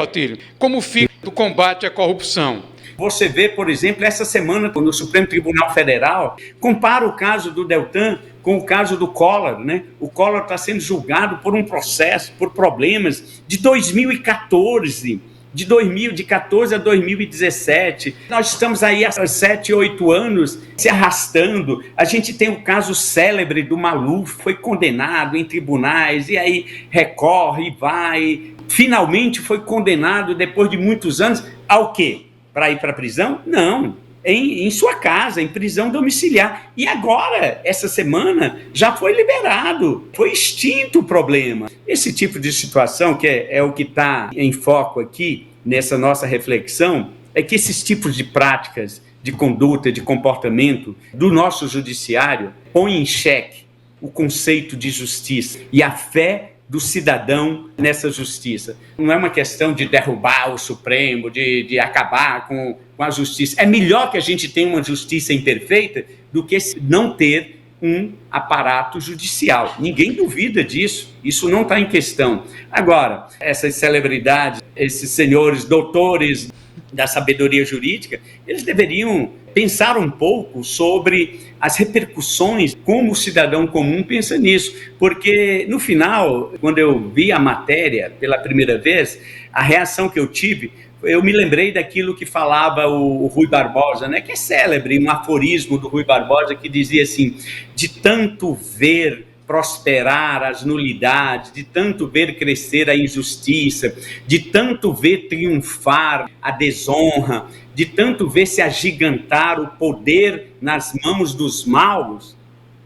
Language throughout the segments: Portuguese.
Otílio, como fica o combate à corrupção? Você vê, por exemplo, essa semana no Supremo Tribunal Federal, compara o caso do Deltan com o caso do Collor, né? O Collor está sendo julgado por um processo, por problemas de 2014, de 2014 a 2017. Nós estamos aí há 7, 8 anos se arrastando. A gente tem o caso célebre do Maluf, foi condenado em tribunais, e aí recorre, vai. Finalmente foi condenado, depois de muitos anos, ao quê? Para ir para a prisão? Não. Em sua casa, em prisão domiciliar. E agora, essa semana, já foi liberado, foi extinto o problema. Esse tipo de situação, que é o que está em foco aqui, nessa nossa reflexão, é que esses tipos de práticas, de conduta, de comportamento do nosso judiciário põem em xeque o conceito de justiça e a fé do cidadão nessa justiça. Não é uma questão de derrubar o Supremo, de acabar com a justiça. É melhor que a gente tenha uma justiça imperfeita do que não ter um aparato judicial. Ninguém duvida disso. Isso não está em questão. Agora, essas celebridades, esses senhores doutores da sabedoria jurídica, eles deveriam pensar um pouco sobre as repercussões, como o cidadão comum pensa nisso, porque no final, quando eu vi a matéria pela primeira vez, a reação que eu tive, eu me lembrei daquilo que falava o Rui Barbosa, né, que é célebre, um aforismo do Rui Barbosa que dizia assim: de tanto ver prosperar as nulidades, de tanto ver crescer a injustiça, de tanto ver triunfar a desonra, de tanto ver se agigantar o poder nas mãos dos maus,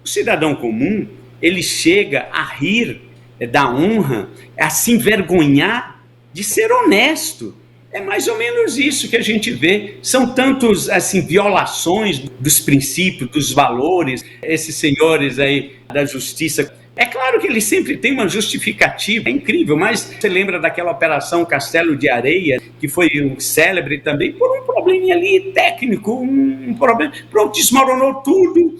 o cidadão comum, ele chega a rir da honra, a se envergonhar de ser honesto. É mais ou menos isso que a gente vê. São tantos, assim, violações dos princípios, dos valores, esses senhores aí da justiça. É claro que eles sempre têm uma justificativa, é incrível, mas você lembra daquela operação Castelo de Areia, que foi célebre também por um probleminha ali técnico, um problema, pronto, desmoronou tudo,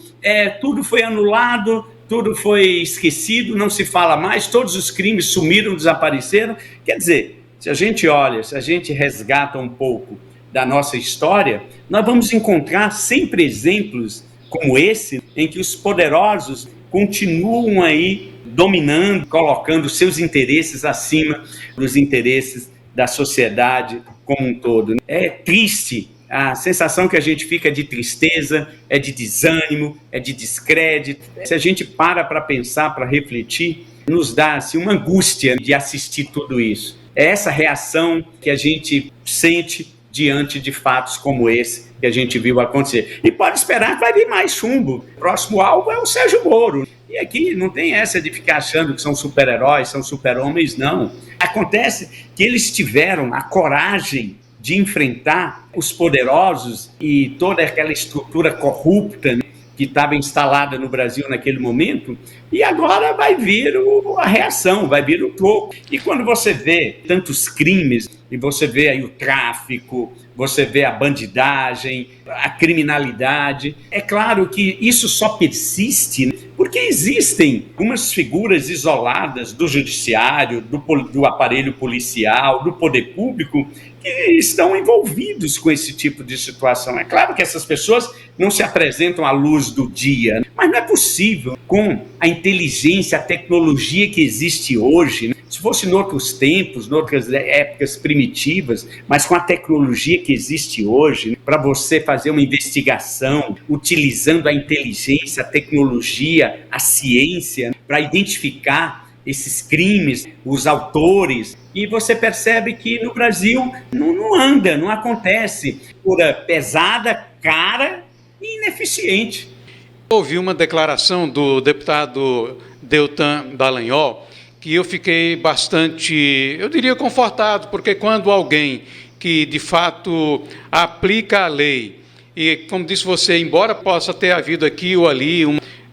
tudo foi anulado, tudo foi esquecido, não se fala mais, todos os crimes sumiram, desapareceram. Quer dizer, se a gente olha, se a gente resgata um pouco da nossa história, nós vamos encontrar sempre exemplos como esse, em que os poderosos continuam aí dominando, colocando seus interesses acima dos interesses da sociedade como um todo. É triste, a sensação que a gente fica é de tristeza, é de desânimo, é de descrédito. Se a gente para pensar, para refletir, nos dá assim, uma angústia de assistir tudo isso. É essa reação que a gente sente diante de fatos como esse que a gente viu acontecer. E pode esperar que vai vir mais chumbo. O próximo alvo é o Sérgio Moro. E aqui não tem essa de ficar achando que são super-heróis, são super-homens, não. Acontece que eles tiveram a coragem de enfrentar os poderosos e toda aquela estrutura corrupta, né, que estava instalada no Brasil naquele momento, e agora vai vir a reação, vai vir o troco. E quando você vê tantos crimes, e você vê aí o tráfico, você vê a bandidagem, a criminalidade, é claro que isso só persiste, né, porque existem algumas figuras isoladas do judiciário, do aparelho policial, do poder público, que estão envolvidos com esse tipo de situação. É claro que essas pessoas não se apresentam à luz do dia, mas não é possível, com a inteligência, a tecnologia que existe hoje, né? Se fosse em outros tempos, em outras épocas primitivas, mas com a tecnologia que existe hoje, né, para você fazer uma investigação, utilizando a inteligência, a tecnologia, a ciência, né, para identificar esses crimes, os autores, e você percebe que no Brasil não anda, não acontece, pura pesada, cara e ineficiente. Ouvi uma declaração do deputado Deltan Dallagnol que eu fiquei bastante, eu diria, confortado, porque quando alguém que, de fato, aplica a lei, e, como disse você, embora possa ter havido aqui ou ali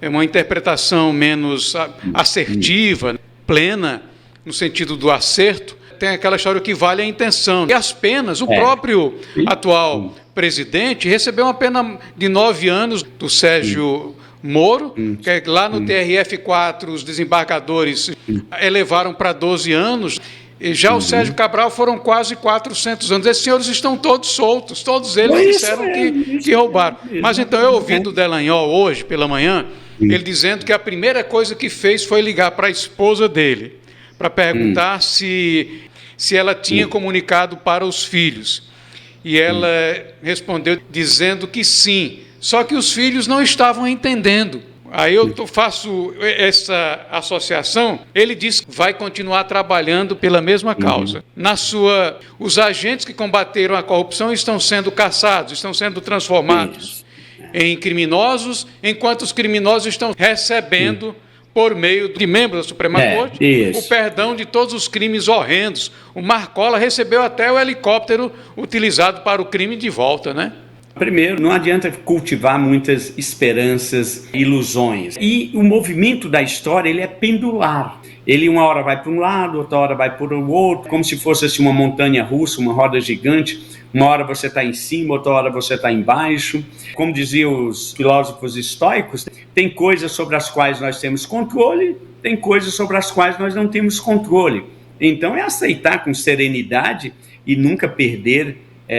uma interpretação menos assertiva, plena, no sentido do acerto, tem aquela história que vale a intenção. E as penas, o próprio atual presidente recebeu uma pena de 9 anos do Sérgio Moro, que lá no TRF4 os desembargadores elevaram para 12 anos. E já o Sérgio Cabral foram quase 400 anos. Esses senhores estão todos soltos, todos eles disseram que roubaram. Mas então eu ouvi do Dallagnol hoje, pela manhã, ele dizendo que a primeira coisa que fez foi ligar para a esposa dele, para perguntar se ela tinha comunicado para os filhos. E ela respondeu dizendo que sim, só que os filhos não estavam entendendo. Aí eu faço essa associação. Ele diz que vai continuar trabalhando pela mesma causa. Os agentes que combateram a corrupção estão sendo caçados, estão sendo transformados em criminosos, enquanto os criminosos estão recebendo, por meio de membros da Suprema Corte, o perdão de todos os crimes horrendos. O Marcola recebeu até o helicóptero utilizado para o crime de volta, né? Primeiro, não adianta cultivar muitas esperanças, ilusões. E o movimento da história, ele é pendular. Ele uma hora vai para um lado, outra hora vai para o outro, como se fosse assim, uma montanha russa, uma roda gigante. Uma hora você está em cima, outra hora você está embaixo. Como diziam os filósofos estoicos, tem coisas sobre as quais nós temos controle, tem coisas sobre as quais nós não temos controle. Então é aceitar com serenidade e nunca perder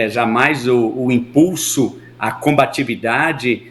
jamais o impulso, a combatividade,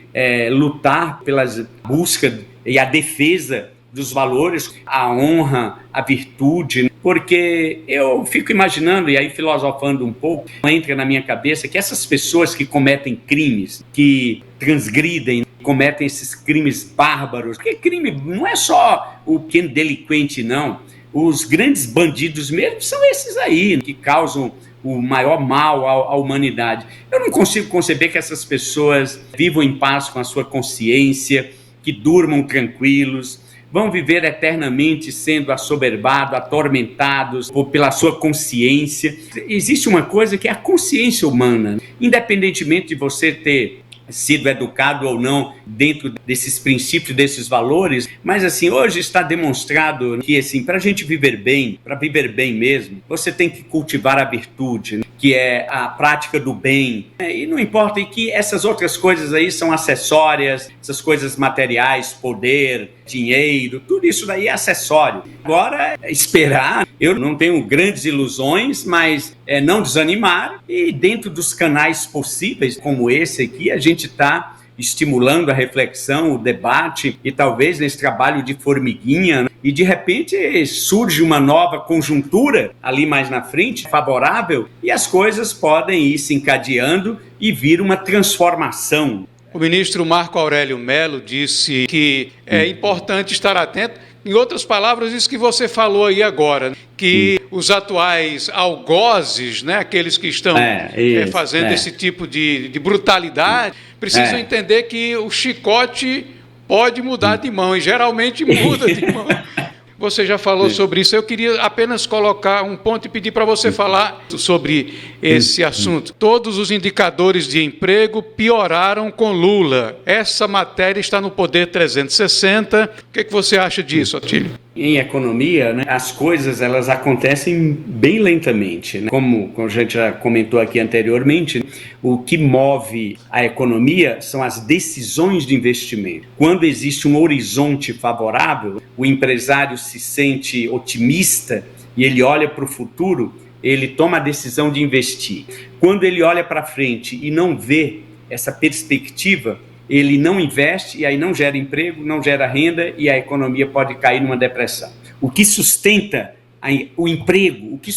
lutar pela busca e a defesa dos valores, a honra, a virtude, porque eu fico imaginando, e aí filosofando um pouco, entra na minha cabeça que essas pessoas que cometem crimes, que transgridem, cometem esses crimes bárbaros, porque crime não é só o pequeno delinquente, não. Os grandes bandidos mesmo são esses aí, que causam o maior mal à humanidade. Eu não consigo conceber que essas pessoas vivam em paz com a sua consciência, que durmam tranquilos, vão viver eternamente sendo assoberbados, atormentados pela sua consciência. Existe uma coisa que é a consciência humana. Independentemente de você ter sido educado ou não dentro desses princípios, desses valores, mas assim, hoje está demonstrado que assim, para a gente viver bem, para viver bem mesmo, você tem que cultivar a virtude, né? Que é a prática do bem, e não importa, e que essas outras coisas aí são acessórias, essas coisas materiais, poder, dinheiro, tudo isso daí é acessório. Agora, esperar, eu não tenho grandes ilusões, mas não desanimar, e dentro dos canais possíveis, como esse aqui, a gente está estimulando a reflexão, o debate, e talvez nesse trabalho de formiguinha, né? E de repente surge uma nova conjuntura ali mais na frente, favorável, e as coisas podem ir se encadeando e vir uma transformação. O ministro Marco Aurélio Mello disse que é importante estar atento. Em outras palavras, isso que você falou aí agora, que os atuais algozes, né, aqueles que estão fazendo esse tipo de brutalidade, precisam entender que o chicote pode mudar de mão, e geralmente muda de mão. Você já falou sobre isso. Eu queria apenas colocar um ponto e pedir para você falar sobre esse assunto. Todos os indicadores de emprego pioraram com Lula. Essa matéria está no Poder 360. O que você acha disso, Otílio? Em economia, né, as coisas elas acontecem bem lentamente, né? Como a gente já comentou aqui anteriormente, o que move a economia são as decisões de investimento. Quando existe um horizonte favorável, o empresário se sente otimista e ele olha para o futuro, ele toma a decisão de investir. Quando ele olha para frente e não vê essa perspectiva, ele não investe e aí não gera emprego, não gera renda e a economia pode cair numa depressão. O que sustenta o emprego, o que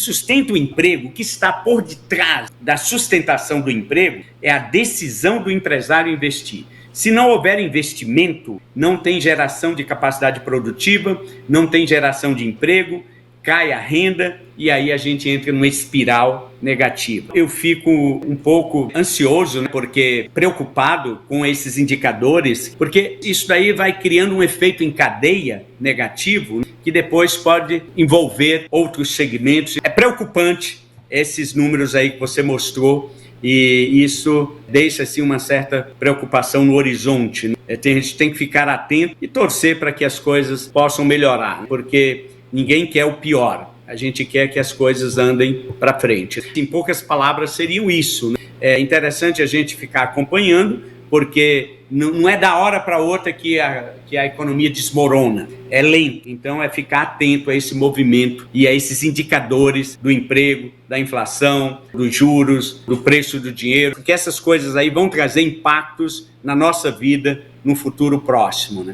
está por detrás da sustentação do emprego é a decisão do empresário investir. Se não houver investimento, não tem geração de capacidade produtiva, não tem geração de emprego, cai a renda e aí a gente entra numa espiral negativa. Eu fico um pouco ansioso, né, porque preocupado com esses indicadores, porque isso daí vai criando um efeito em cadeia negativo, né, que depois pode envolver outros segmentos. É preocupante esses números aí que você mostrou e isso deixa assim, uma certa preocupação no horizonte, né? A gente tem que ficar atento e torcer para que as coisas possam melhorar, né? Porque ninguém quer o pior, a gente quer que as coisas andem para frente. Em poucas palavras, seriam isso, né? É interessante a gente ficar acompanhando, porque não é da hora para outra que a economia desmorona, é lento. Então é ficar atento a esse movimento e a esses indicadores do emprego, da inflação, dos juros, do preço do dinheiro, porque essas coisas aí vão trazer impactos na nossa vida no futuro próximo, né?